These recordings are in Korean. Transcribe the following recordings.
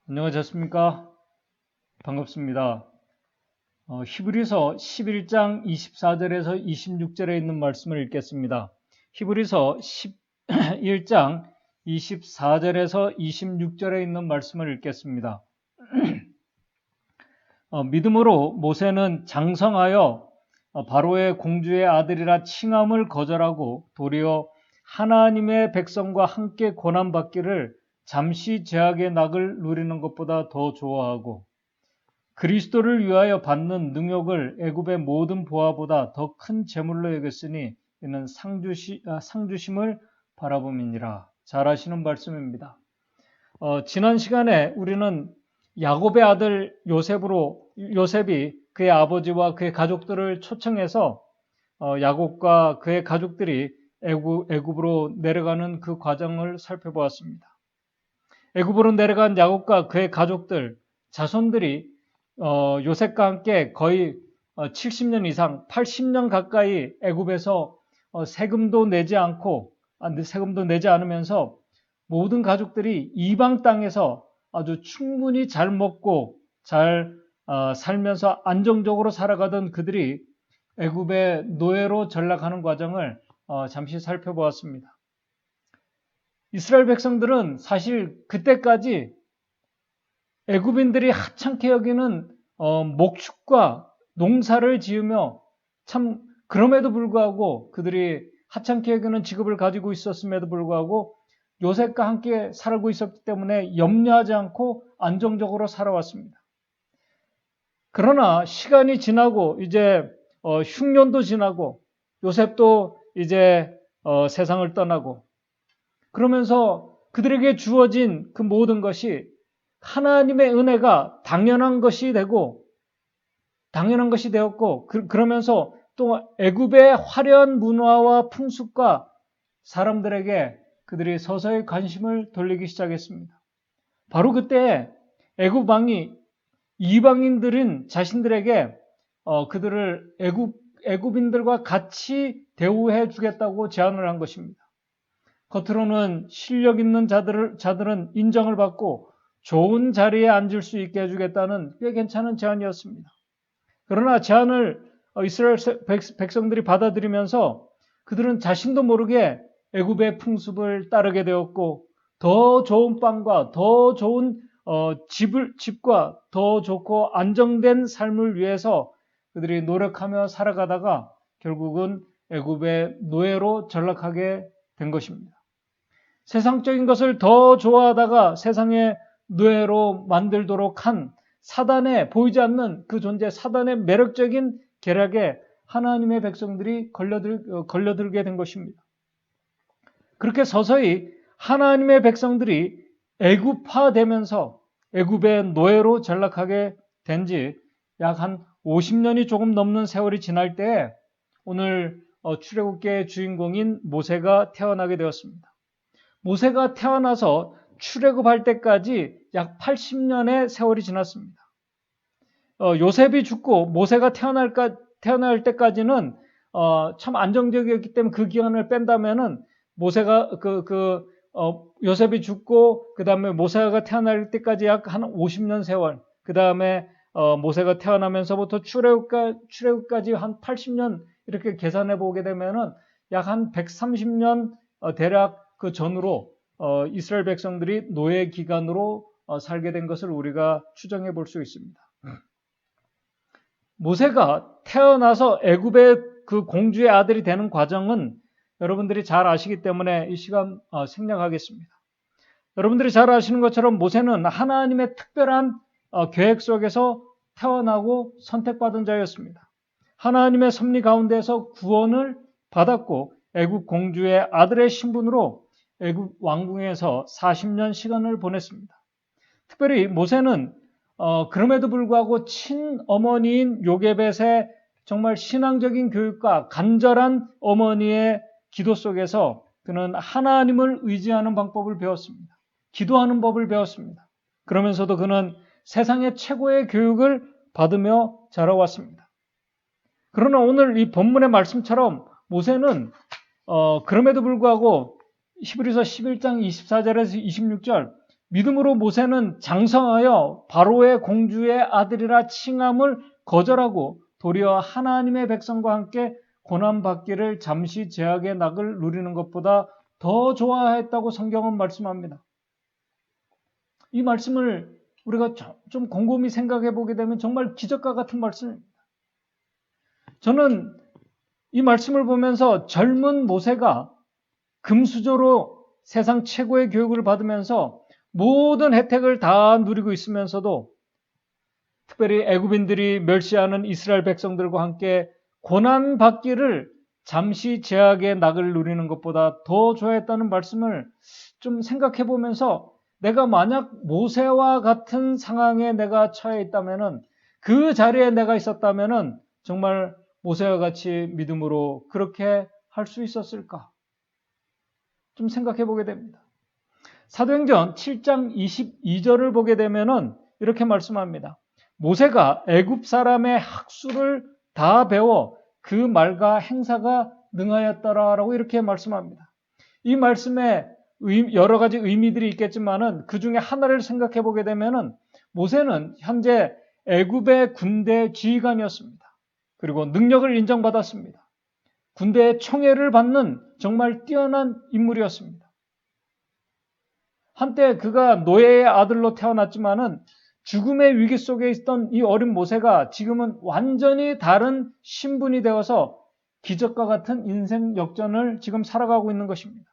안녕하셨습니까? 반갑습니다. 히브리서 11장 24절에서 26절에 있는 말씀을 읽겠습니다. 히브리서 11장 24절에서 26절에 있는 말씀을 읽겠습니다. 믿음으로 모세는 장성하여 바로의 공주의 아들이라 칭함을 거절하고 도리어 하나님의 백성과 함께 고난받기를 잠시 죄악의 낙을 누리는 것보다 더 좋아하고 그리스도를 위하여 받는 능욕을 애굽의 모든 보화보다 더 큰 재물로 여겼으니 이는 상주심을 바라봄이니라. 잘 아시는 말씀입니다. 지난 시간에 우리는 야곱의 아들 요셉이 그의 아버지와 그의 가족들을 초청해서 야곱과 그의 가족들이 애굽으로 내려가는 그 과정을 살펴보았습니다. 애굽으로 내려간 야곱과 그의 가족들, 자손들이 요셉과 함께 거의 70년 이상, 80년 가까이 애굽에서 세금도 내지 않으면서 모든 가족들이 이방 땅에서 아주 충분히 잘 먹고 잘 살면서 안정적으로 살아가던 그들이 애굽의 노예로 전락하는 과정을 잠시 살펴보았습니다. 이스라엘 백성들은 사실 그때까지 애굽인들이 하찮게 여기는 목축과 농사를 지으며 참 그럼에도 불구하고 그들이 하찮게 여기는 직업을 가지고 있었음에도 불구하고 요셉과 함께 살고 있었기 때문에 염려하지 않고 안정적으로 살아왔습니다. 그러나 시간이 지나고 이제 흉년도 지나고 요셉도 이제 세상을 떠나고 그러면서 그들에게 주어진 그 모든 것이 하나님의 은혜가 당연한 것이 되었고 그러면서 또 애굽의 화려한 문화와 풍습과 사람들에게 그들이 서서히 관심을 돌리기 시작했습니다. 바로 그때 애굽 왕이 이방인들인 자신들에게 그들을 애굽인들과 같이 대우해 주겠다고 제안을 한 것입니다. 겉으로는 실력 있는 자들은 인정을 받고 좋은 자리에 앉을 수 있게 해주겠다는 꽤 괜찮은 제안이었습니다. 그러나 제안을 이스라엘 백성들이 받아들이면서 그들은 자신도 모르게 애굽의 풍습을 따르게 되었고 더 좋은 빵과 더 좋은 집과 더 좋고 안정된 삶을 위해서 그들이 노력하며 살아가다가 결국은 애굽의 노예로 전락하게 된 것입니다. 세상적인 것을 더 좋아하다가 세상의 노예로 만들도록 한 사단의 보이지 않는 그 존재, 사단의 매력적인 계략에 하나님의 백성들이 걸려들게 된 것입니다. 그렇게 서서히 하나님의 백성들이 애굽화되면서 애굽의 노예로 전락하게 된 지 약 한 50년이 조금 넘는 세월이 지날 때에 오늘 출애굽기의 주인공인 모세가 태어나게 되었습니다. 모세가 태어나서 출애굽할 때까지 약 80년의 세월이 지났습니다. 요셉이 죽고 모세가 태어날 때까지는 참 안정적이었기 때문에 그 기간을 뺀다면은 모세가 요셉이 죽고 그 다음에 모세가 태어날 때까지 약 한 50년 세월, 그 다음에 모세가 태어나면서부터 출애굽까지 한 80년 이렇게 계산해 보게 되면은 약 한 130년 대략 그 전으로 이스라엘 백성들이 노예 기간으로 살게 된 것을 우리가 추정해 볼 수 있습니다. 모세가 태어나서 애굽의 그 공주의 아들이 되는 과정은 여러분들이 잘 아시기 때문에 이 시간 생략하겠습니다. 여러분들이 잘 아시는 것처럼 모세는 하나님의 특별한 계획 속에서 태어나고 선택받은 자였습니다. 하나님의 섭리 가운데서 구원을 받았고 애굽 공주의 아들의 신분으로 애굽 왕궁에서 40년 시간을 보냈습니다. 특별히 모세는 그럼에도 불구하고 친어머니인 요게벳의 정말 신앙적인 교육과 간절한 어머니의 기도 속에서 그는 하나님을 의지하는 방법을 배웠습니다. 기도하는 법을 배웠습니다. 그러면서도 그는 세상의 최고의 교육을 받으며 자라왔습니다. 그러나 오늘 이 본문의 말씀처럼 모세는 그럼에도 불구하고 히브리서 11장 24절에서 26절 믿음으로 모세는 장성하여 바로의 공주의 아들이라 칭함을 거절하고 도리어 하나님의 백성과 함께 고난받기를 잠시 제약의 낙을 누리는 것보다 더 좋아했다고 성경은 말씀합니다. 이 말씀을 우리가 좀 곰곰이 생각해 보게 되면 정말 기적과 같은 말씀입니다. 저는 이 말씀을 보면서 젊은 모세가 금수저로 세상 최고의 교육을 받으면서 모든 혜택을 다 누리고 있으면서도 특별히 애굽인들이 멸시하는 이스라엘 백성들과 함께 고난받기를 잠시 제약의 낙을 누리는 것보다 더 좋아했다는 말씀을 좀 생각해 보면서 내가 만약 모세와 같은 상황에 내가 처해 있다면은, 그 자리에 내가 있었다면은 정말 모세와 같이 믿음으로 그렇게 할 수 있었을까? 좀 생각해 보게 됩니다. 사도행전 7장 22절을 보게 되면은 이렇게 말씀합니다. 모세가 애굽 사람의 학수를 다 배워 그 말과 행사가 능하였더라라고 이렇게 말씀합니다. 이 말씀에 여러 가지 의미들이 있겠지만은 그 중에 하나를 생각해 보게 되면은 모세는 현재 애굽의 군대 지휘관이었습니다. 그리고 능력을 인정받았습니다. 군대의 총애를 받는 정말 뛰어난 인물이었습니다. 한때 그가 노예의 아들로 태어났지만은 죽음의 위기 속에 있던 이 어린 모세가 지금은 완전히 다른 신분이 되어서 기적과 같은 인생 역전을 지금 살아가고 있는 것입니다.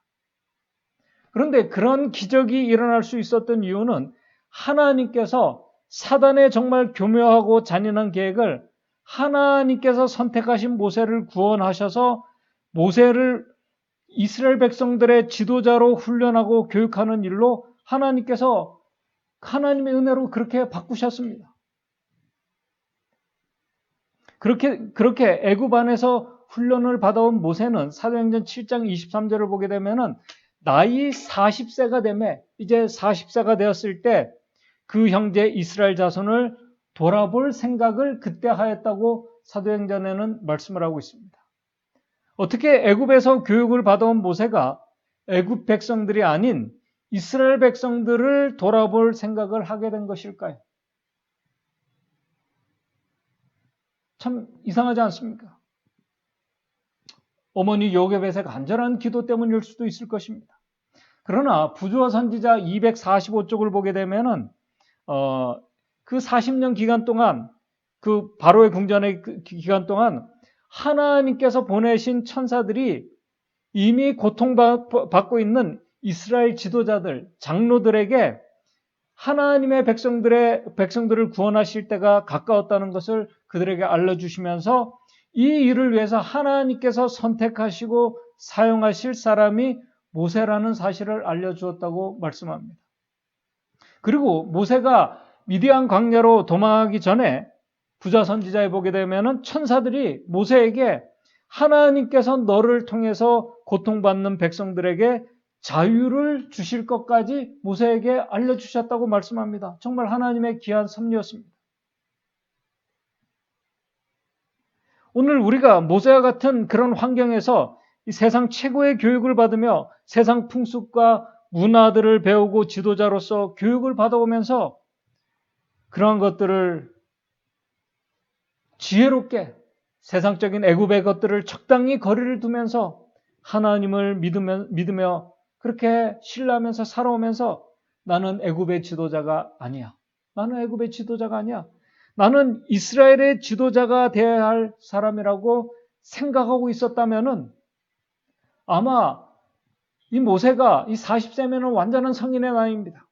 그런데 그런 기적이 일어날 수 있었던 이유는 하나님께서 사단의 정말 교묘하고 잔인한 계획을 하나님께서 선택하신 모세를 구원하셔서 모세를 이스라엘 백성들의 지도자로 훈련하고 교육하는 일로 하나님께서 하나님의 은혜로 그렇게 바꾸셨습니다. 그렇게 애굽 안에서 훈련을 받아온 모세는 사도행전 7장 23절을 보게 되면은 나이 40세가 되매 이제 40세가 되었을 때 그 형제 이스라엘 자손을 돌아볼 생각을 그때 하였다고 사도행전에는 말씀을 하고 있습니다. 어떻게 애굽에서 교육을 받아온 모세가 애굽 백성들이 아닌 이스라엘 백성들을 돌아볼 생각을 하게 된 것일까요? 참 이상하지 않습니까? 어머니 요게벳의 간절한 기도 때문일 수도 있을 것입니다. 그러나 부조와 선지자 245쪽을 보게 되면은 그 40년 기간 동안, 그 바로의 궁전의 기간 동안 하나님께서 보내신 천사들이 이미 고통받고 있는 이스라엘 지도자들, 장로들에게 하나님의 백성들을 구원하실 때가 가까웠다는 것을 그들에게 알려주시면서 이 일을 위해서 하나님께서 선택하시고 사용하실 사람이 모세라는 사실을 알려주었다고 말씀합니다. 그리고 모세가 미디안 광야로 도망하기 전에 부자 선지자에 보게 되면 천사들이 모세에게 하나님께서 너를 통해서 고통받는 백성들에게 자유를 주실 것까지 모세에게 알려주셨다고 말씀합니다. 정말 하나님의 귀한 섭리였습니다. 오늘 우리가 모세와 같은 그런 환경에서 이 세상 최고의 교육을 받으며 세상 풍습과 문화들을 배우고 지도자로서 교육을 받아오면서 그러한 것들을 지혜롭게 세상적인 애굽의 것들을 적당히 거리를 두면서 하나님을 믿으며 그렇게 신뢰하면서 살아오면서 나는 애굽의 지도자가 아니야. 나는 애굽의 지도자가 아니야. 나는 이스라엘의 지도자가 되어야 할 사람이라고 생각하고 있었다면은 아마 이 모세가 이 40세면은 완전한 성인의 나이입니다.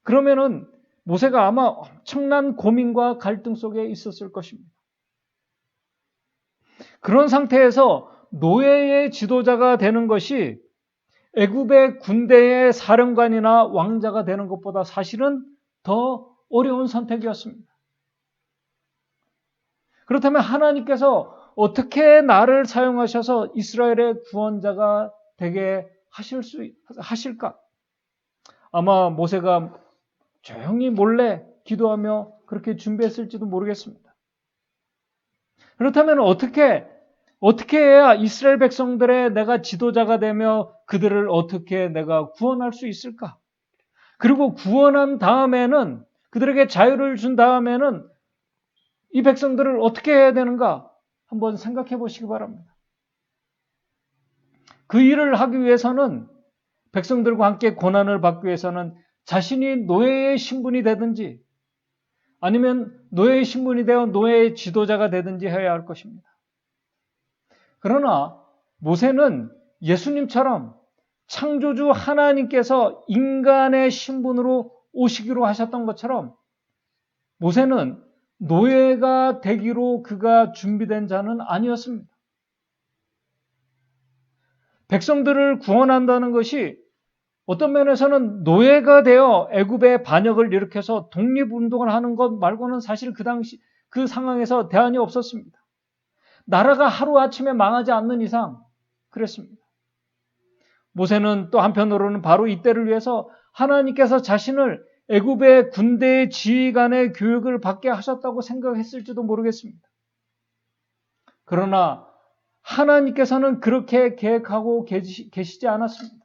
그러면은 모세가 아마 엄청난 고민과 갈등 속에 있었을 것입니다. 그런 상태에서 노예의 지도자가 되는 것이 애굽의 군대의 사령관이나 왕자가 되는 것보다 사실은 더 어려운 선택이었습니다. 그렇다면 하나님께서 어떻게 나를 사용하셔서 이스라엘의 구원자가 되게 하실까? 아마 모세가 조용히 몰래 기도하며 그렇게 준비했을지도 모르겠습니다. 그렇다면 어떻게 해야 이스라엘 백성들의 내가 지도자가 되며 그들을 어떻게 내가 구원할 수 있을까? 그리고 구원한 다음에는, 그들에게 자유를 준 다음에는 이 백성들을 어떻게 해야 되는가 한번 생각해 보시기 바랍니다. 그 일을 하기 위해서는, 백성들과 함께 고난을 받기 위해서는 자신이 노예의 신분이 되든지 아니면 노예의 신분이 되어 노예의 지도자가 되든지 해야 할 것입니다. 그러나 모세는 예수님처럼 창조주 하나님께서 인간의 신분으로 오시기로 하셨던 것처럼 모세는 노예가 되기로 그가 준비된 자는 아니었습니다. 백성들을 구원한다는 것이 어떤 면에서는 노예가 되어 애굽의 반역을 일으켜서 독립운동을 하는 것 말고는 사실 그 당시 그 상황에서 대안이 없었습니다. 나라가 하루아침에 망하지 않는 이상 그랬습니다. 모세는 또 한편으로는 바로 이때를 위해서 하나님께서 자신을 애굽의 군대의 지휘관의 교육을 받게 하셨다고 생각했을지도 모르겠습니다. 그러나 하나님께서는 그렇게 계획하고 계시지 않았습니다.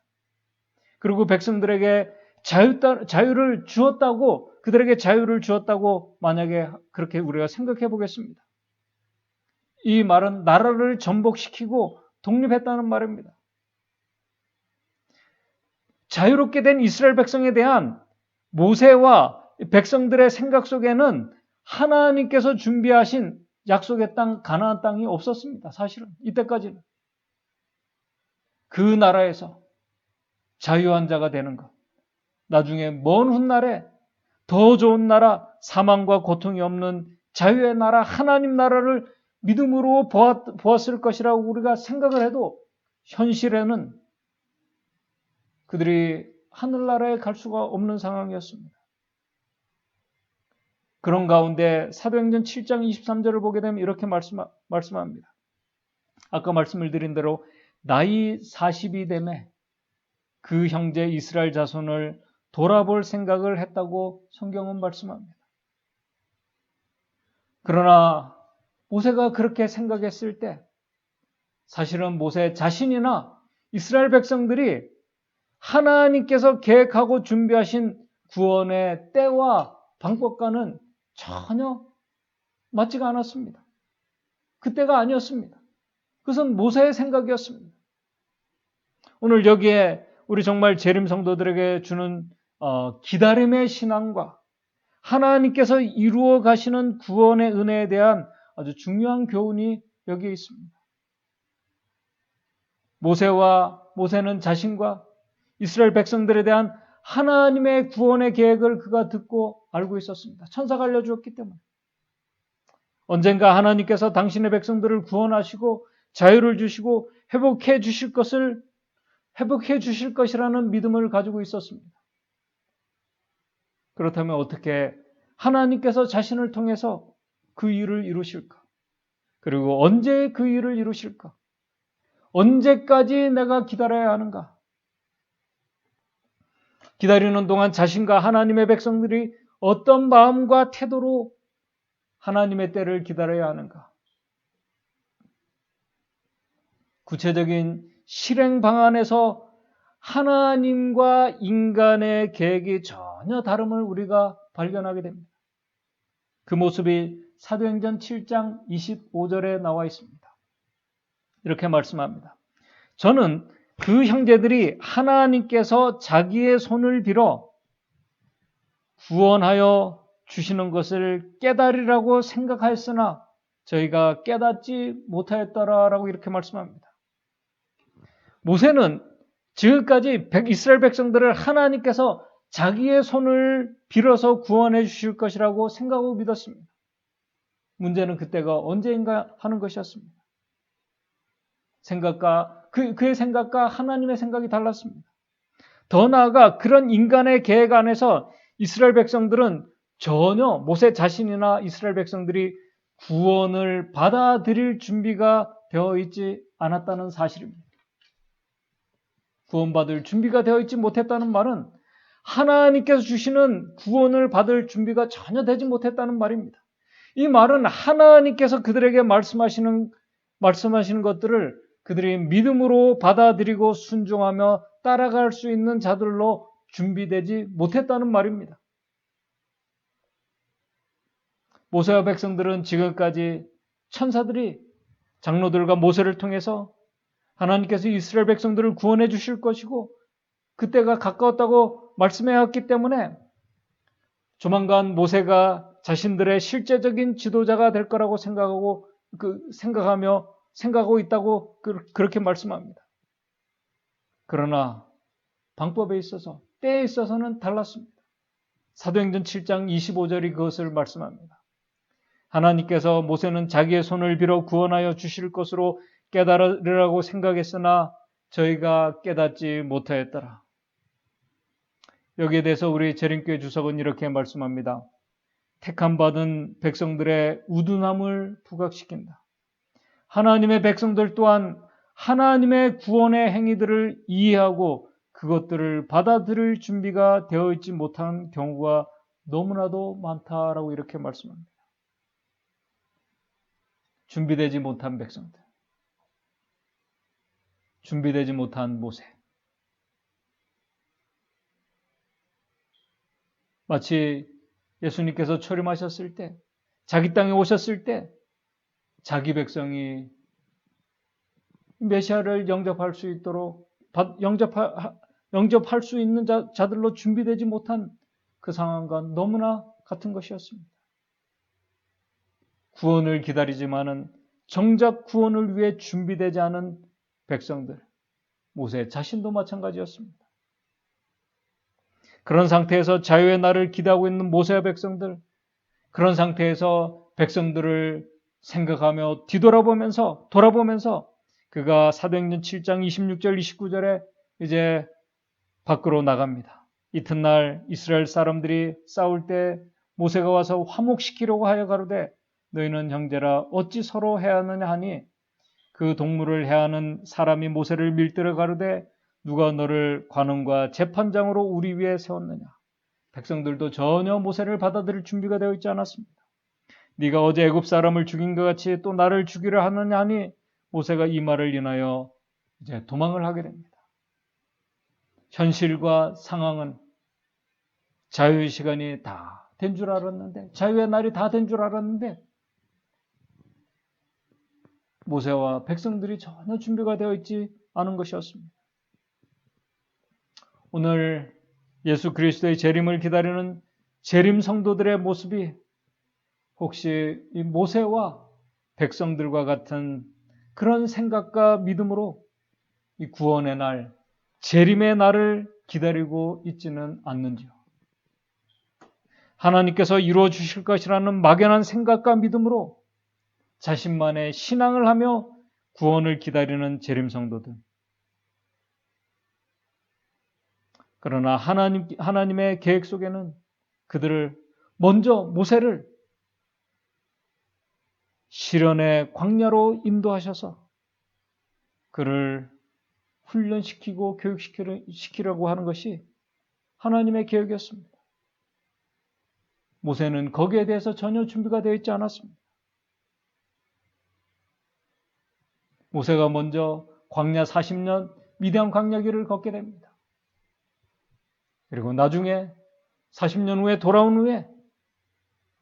그리고 백성들에게 자유를 주었다고, 그들에게 자유를 주었다고 만약에 그렇게 우리가 생각해 보겠습니다. 이 말은 나라를 전복시키고 독립했다는 말입니다. 자유롭게 된 이스라엘 백성에 대한 모세와 백성들의 생각 속에는 하나님께서 준비하신 약속의 땅, 가나안 땅이 없었습니다. 사실은 이때까지는. 그 나라에서 자유한 자가 되는 것, 나중에 먼 훗날에 더 좋은 나라, 사망과 고통이 없는 자유의 나라, 하나님 나라를 믿음으로 보았을 것이라고 우리가 생각을 해도 현실에는 그들이 하늘나라에 갈 수가 없는 상황이었습니다. 그런 가운데 사도행전 7장 23절을 보게 되면 이렇게 말씀합니다. 아까 말씀을 드린 대로 나이 40이 되매 그 형제 이스라엘 자손을 돌아볼 생각을 했다고 성경은 말씀합니다. 그러나 모세가 그렇게 생각했을 때 사실은 모세 자신이나 이스라엘 백성들이 하나님께서 계획하고 준비하신 구원의 때와 방법과는 전혀 맞지가 않았습니다. 그때가 아니었습니다. 그것은 모세의 생각이었습니다. 오늘 여기에 우리 정말 재림 성도들에게 주는 기다림의 신앙과 하나님께서 이루어 가시는 구원의 은혜에 대한 아주 중요한 교훈이 여기에 있습니다. 모세는 자신과 이스라엘 백성들에 대한 하나님의 구원의 계획을 그가 듣고 알고 있었습니다. 천사가 알려주었기 때문에. 언젠가 하나님께서 당신의 백성들을 구원하시고 자유를 주시고 회복해 주실 것이라는 믿음을 가지고 있었습니다. 그렇다면 어떻게 하나님께서 자신을 통해서 그 일을 이루실까? 그리고 언제 그 일을 이루실까? 언제까지 내가 기다려야 하는가? 기다리는 동안 자신과 하나님의 백성들이 어떤 마음과 태도로 하나님의 때를 기다려야 하는가? 구체적인 실행 방안에서 하나님과 인간의 계획이 전혀 다름을 우리가 발견하게 됩니다. 그 모습이 사도행전 7장 25절에 나와 있습니다. 이렇게 말씀합니다. 저는 그 형제들이 하나님께서 자기의 손을 빌어 구원하여 주시는 것을 깨달으라고 생각하였으나 저희가 깨닫지 못하였더라라고 이렇게 말씀합니다. 모세는 지금까지 이스라엘 백성들을 하나님께서 자기의 손을 빌어서 구원해 주실 것이라고 생각하고 믿었습니다. 문제는 그때가 언제인가 하는 것이었습니다. 그의 생각과 하나님의 생각이 달랐습니다. 더 나아가 그런 인간의 계획 안에서 이스라엘 백성들은 전혀 모세 자신이나 이스라엘 백성들이 구원을 받아들일 준비가 되어 있지 않았다는 사실입니다. 구원받을 준비가 되어 있지 못했다는 말은 하나님께서 주시는 구원을 받을 준비가 전혀 되지 못했다는 말입니다. 이 말은 하나님께서 그들에게 말씀하시는 것들을 그들이 믿음으로 받아들이고 순종하며 따라갈 수 있는 자들로 준비되지 못했다는 말입니다. 모세와 백성들은 지금까지 천사들이 장로들과 모세를 통해서 하나님께서 이스라엘 백성들을 구원해 주실 것이고 그때가 가까웠다고 말씀해왔기 때문에 조만간 모세가 자신들의 실제적인 지도자가 될 거라고 생각하고 있다고 그렇게 말씀합니다. 그러나 방법에 있어서, 때에 있어서는 달랐습니다. 사도행전 7장 25절이 그것을 말씀합니다. 하나님께서 모세는 자기의 손을 빌어 구원하여 주실 것으로 깨달으라고 생각했으나 저희가 깨닫지 못하였더라. 여기에 대해서 우리 재림교회 주석은 이렇게 말씀합니다. 택함 받은 백성들의 우둔함을 부각시킨다. 하나님의 백성들 또한 하나님의 구원의 행위들을 이해하고 그것들을 받아들일 준비가 되어 있지 못한 경우가 너무나도 많다라고 이렇게 말씀합니다. 준비되지 못한 백성들, 준비되지 못한 모세. 마치 예수님께서 초림하셨을 때, 자기 땅에 오셨을 때 자기 백성이 메시아를 영접할 수 있도록 영접할 수 있는 자들로 준비되지 못한 그 상황과 너무나 같은 것이었습니다. 구원을 기다리지만은 정작 구원을 위해 준비되지 않은 백성들, 모세 자신도 마찬가지였습니다. 그런 상태에서 자유의 날을 기대하고 있는 모세와 백성들, 그런 상태에서 백성들을 생각하며 돌아보면서 그가 사도행전 7장 26절 29절에 이제 밖으로 나갑니다. 이튿날 이스라엘 사람들이 싸울 때 모세가 와서 화목시키려고 하여 가로되 너희는 형제라 어찌 서로 해하느냐 하니 그 동물을 해하는 사람이 모세를 밀들어 가로되 누가 너를 관원과 재판장으로 우리 위에 세웠느냐. 백성들도 전혀 모세를 받아들일 준비가 되어 있지 않았습니다. 네가 어제 애굽 사람을 죽인 것 같이 또 나를 죽이려 하느냐 하니 모세가 이 말을 인하여 이제 도망을 하게 됩니다. 현실과 상황은 자유의 시간이 다 된 줄 알았는데, 자유의 날이 다 된 줄 알았는데 모세와 백성들이 전혀 준비가 되어 있지 않은 것이었습니다. 오늘 예수 그리스도의 재림을 기다리는 재림 성도들의 모습이 혹시 이 모세와 백성들과 같은 그런 생각과 믿음으로 이 구원의 날, 재림의 날을 기다리고 있지는 않는지요. 하나님께서 이루어 주실 것이라는 막연한 생각과 믿음으로 자신만의 신앙을 하며 구원을 기다리는 재림 성도들. 그러나 하나님의 계획 속에는 그들을 먼저 모세를 시련의 광야로 인도하셔서 그를 훈련시키고 교육시키려고 하는 것이 하나님의 계획이었습니다. 모세는 거기에 대해서 전혀 준비가 되어 있지 않았습니다. 모세가 먼저 광야 40년 미디안 광야길을 걷게 됩니다. 그리고 나중에 40년 후에 돌아온 후에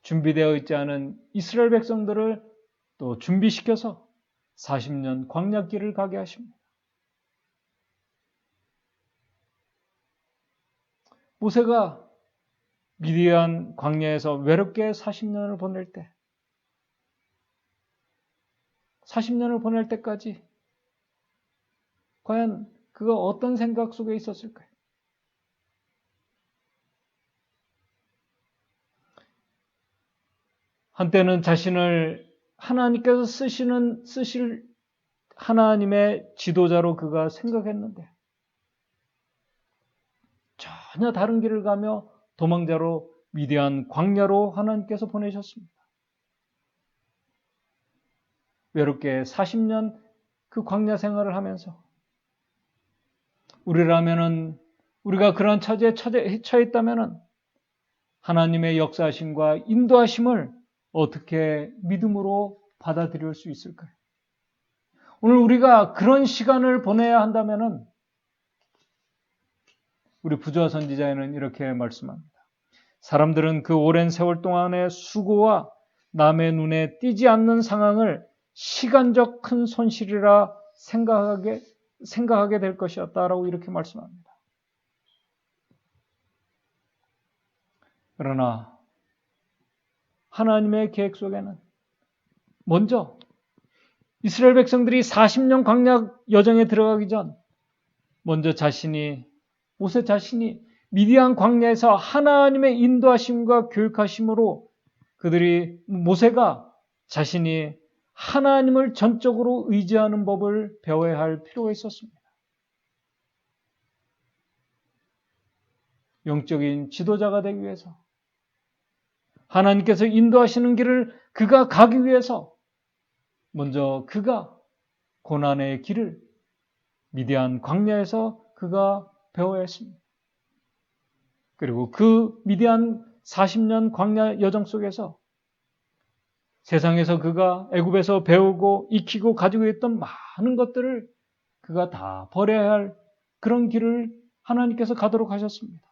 준비되어 있지 않은 이스라엘 백성들을 또 준비시켜서 40년 광야길을 가게 하십니다. 모세가 미디안 광야에서 외롭게 40년을 보낼 때 40년을 보낼 때까지 과연 그가 어떤 생각 속에 있었을까요? 한때는 자신을 하나님께서 쓰실 하나님의 지도자로 그가 생각했는데 전혀 다른 길을 가며 도망자로 미디안 광야로 하나님께서 보내셨습니다. 외롭게 40년 그 광야 생활을 하면서 우리가 그런 처지에 처해 있다면 하나님의 역사하심과 인도하심을 어떻게 믿음으로 받아들일 수 있을까요? 오늘 우리가 그런 시간을 보내야 한다면 우리 부조화 선지자에는 이렇게 말씀합니다. 사람들은 그 오랜 세월 동안의 수고와 남의 눈에 띄지 않는 상황을 시간적 큰 손실이라 생각하게 될 것이었다라고 이렇게 말씀합니다. 그러나 하나님의 계획 속에는 먼저 이스라엘 백성들이 40년 광야 여정에 들어가기 전 먼저 모세 자신이 미디안 광야에서 하나님의 인도하심과 교육하심으로 모세가 자신이 하나님을 전적으로 의지하는 법을 배워야 할 필요가 있었습니다. 영적인 지도자가 되기 위해서, 하나님께서 인도하시는 길을 그가 가기 위해서 먼저 그가 고난의 길을 미디안 광야에서 그가 배워야 했습니다. 그리고 그 미디안 40년 광야 여정 속에서 세상에서 그가 애굽에서 배우고 익히고 가지고 있던 많은 것들을 그가 다 버려야 할 그런 길을 하나님께서 가도록 하셨습니다.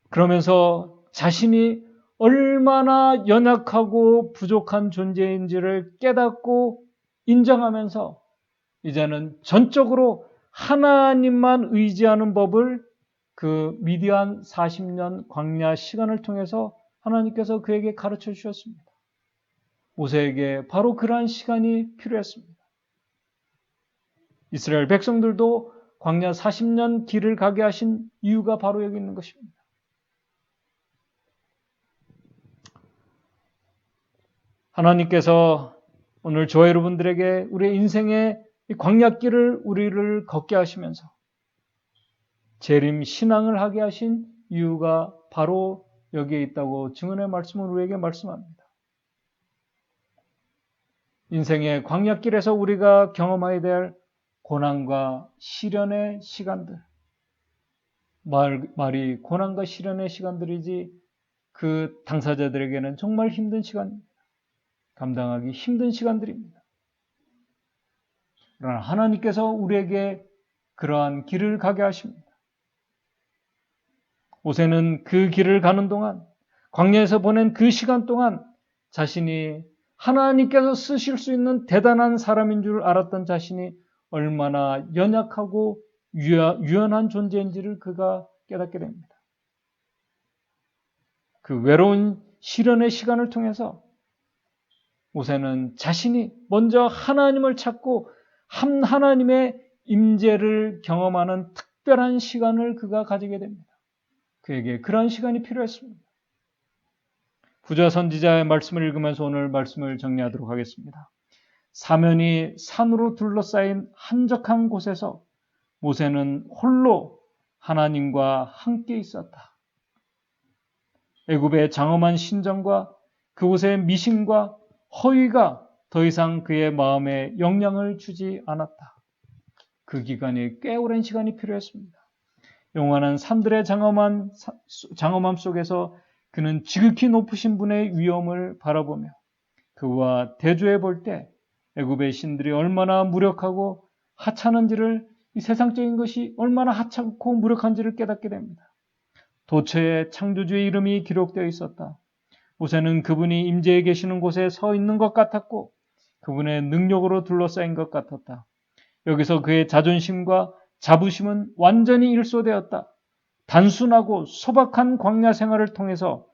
그러면서 자신이 얼마나 연약하고 부족한 존재인지를 깨닫고 인정하면서 이제는 전적으로 하나님만 의지하는 법을 그 미디안 40년 광야 시간을 통해서 하나님께서 그에게 가르쳐 주셨습니다. 모세에게 바로 그러한 시간이 필요했습니다. 이스라엘 백성들도 광야 40년 길을 가게 하신 이유가 바로 여기 있는 것입니다. 하나님께서 오늘 저와 여러분들에게 우리의 인생의 광야길을 우리를 걷게 하시면서 재림 신앙을 하게 하신 이유가 바로 여기에 있다고 증언의 말씀을 우리에게 말씀합니다. 인생의 광야길에서 우리가 경험해야 될 고난과 시련의 시간들, 말이 고난과 시련의 시간들이지 그 당사자들에게는 정말 힘든 시간입니다. 감당하기 힘든 시간들입니다. 그러나 하나님께서 우리에게 그러한 길을 가게 하십니다. 모세는 그 길을 가는 동안, 광야에서 보낸 그 시간 동안 자신이 하나님께서 쓰실 수 있는 대단한 사람인 줄 알았던 자신이 얼마나 연약하고 유연한 존재인지를 그가 깨닫게 됩니다. 그 외로운 시련의 시간을 통해서 모세는 자신이 먼저 하나님을 찾고 하나님의 임재를 경험하는 특별한 시간을 그가 가지게 됩니다. 그에게 그러한 시간이 필요했습니다. 부조화 선지자의 말씀을 읽으면서 오늘 말씀을 정리하도록 하겠습니다. 사면이 산으로 둘러싸인 한적한 곳에서 모세는 홀로 하나님과 함께 있었다. 애굽의 장엄한 신전과 그곳의 미신과 허위가 더 이상 그의 마음에 영향을 주지 않았다. 그 기간이 꽤 오랜 시간이 필요했습니다. 영원한 산들의 장엄함 속에서 그는 지극히 높으신 분의 위엄을 바라보며 그와 대조해 볼 때 애굽의 신들이 얼마나 무력하고 하찮은지를, 이 세상적인 것이 얼마나 하찮고 무력한지를 깨닫게 됩니다. 도처에 창조주의 이름이 기록되어 있었다. 모세는 그분이 임재해 계시는 곳에 서 있는 것 같았고 그분의 능력으로 둘러싸인 것 같았다. 여기서 그의 자존심과 자부심은 완전히 일소되었다. 단순하고 소박한 광야 생활을 통해서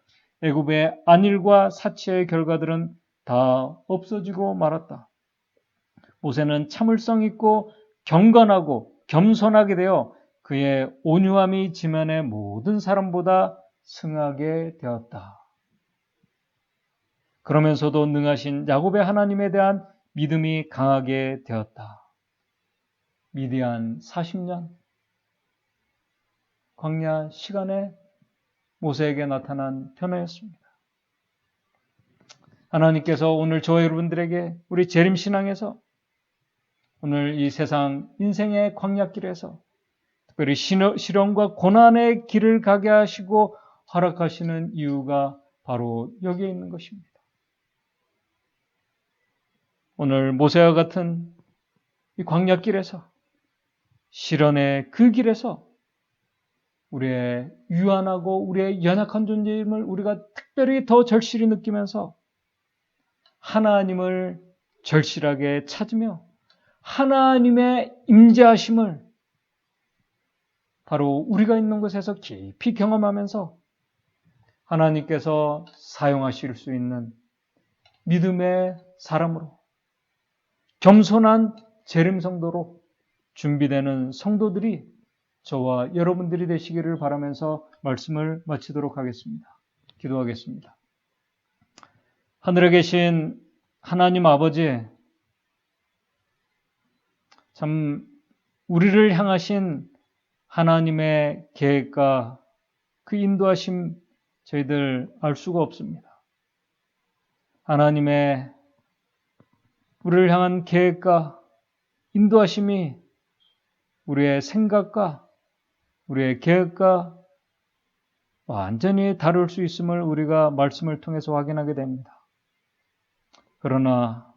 애굽의 안일과 사치의 결과들은 다 없어지고 말았다. 모세는 참을성 있고 경건하고 겸손하게 되어 그의 온유함이 지면의 모든 사람보다 승하게 되었다. 그러면서도 능하신 야곱의 하나님에 대한 믿음이 강하게 되었다. 미디안 40년 광야 시간에 모세에게 나타난 변화였습니다. 하나님께서 오늘 저와 여러분들에게 우리 재림신앙에서 오늘 이 세상 인생의 광야길에서 특별히 시련과 고난의 길을 가게 하시고 허락하시는 이유가 바로 여기에 있는 것입니다. 오늘 모세와 같은 이 광야길에서 실현의 그 길에서 우리의 유한하고 우리의 연약한 존재임을 우리가 특별히 더 절실히 느끼면서 하나님을 절실하게 찾으며 하나님의 임재하심을 바로 우리가 있는 곳에서 깊이 경험하면서 하나님께서 사용하실 수 있는 믿음의 사람으로 겸손한 재림 성도로 준비되는 성도들이 저와 여러분들이 되시기를 바라면서 말씀을 마치도록 하겠습니다. 기도하겠습니다. 하늘에 계신 하나님 아버지, 참 우리를 향하신 하나님의 계획과 그 인도하심 저희들 알 수가 없습니다. 하나님의 우리를 향한 계획과 인도하심이 우리의 생각과 우리의 계획과 완전히 다를 수 있음을 우리가 말씀을 통해서 확인하게 됩니다. 그러나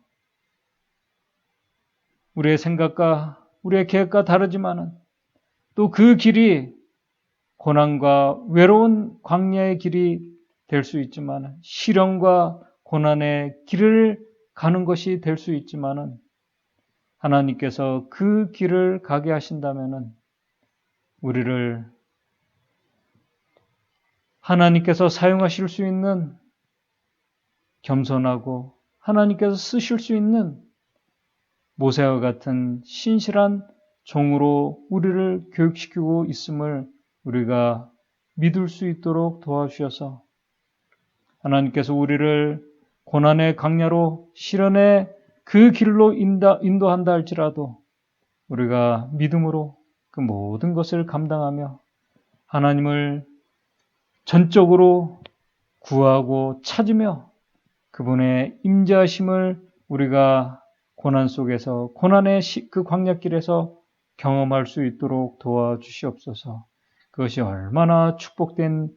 우리의 생각과 우리의 계획과 다르지만은 또 그 길이 고난과 외로운 광야의 길이 될 수 있지만은 시련과 고난의 길을 가는 것이 될 수 있지만은 하나님께서 그 길을 가게 하신다면은 우리를 하나님께서 사용하실 수 있는 겸손하고 하나님께서 쓰실 수 있는 모세와 같은 신실한 종으로 우리를 교육시키고 있음을 우리가 믿을 수 있도록 도와주셔서 하나님께서 우리를 고난의 광야로 시련의 그 길로 인도한다 할지라도 우리가 믿음으로 그 모든 것을 감당하며 하나님을 전적으로 구하고 찾으며 그분의 임재하심을 우리가 고난 속에서 고난의 그 광야길에서 경험할 수 있도록 도와주시옵소서. 그것이 얼마나 축복된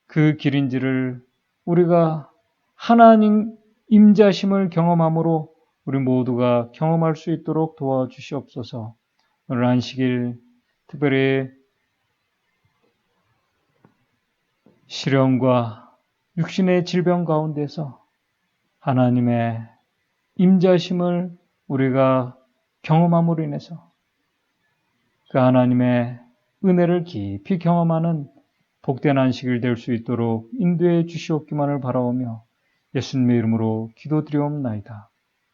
그 길인지를 우리가 하나님 임재하심을 경험함으로 우리 모두가 경험할 수 있도록 도와주시옵소서. 오늘 안식일 특별히 시련과 육신의 질병 가운데서 하나님의 임재하심을 우리가 경험함으로 인해서 그 하나님의 은혜를 깊이 경험하는 복된 안식일 될 수 있도록 인도해 주시옵기만을 바라오며 예수님의 이름으로 기도드리옵나이다.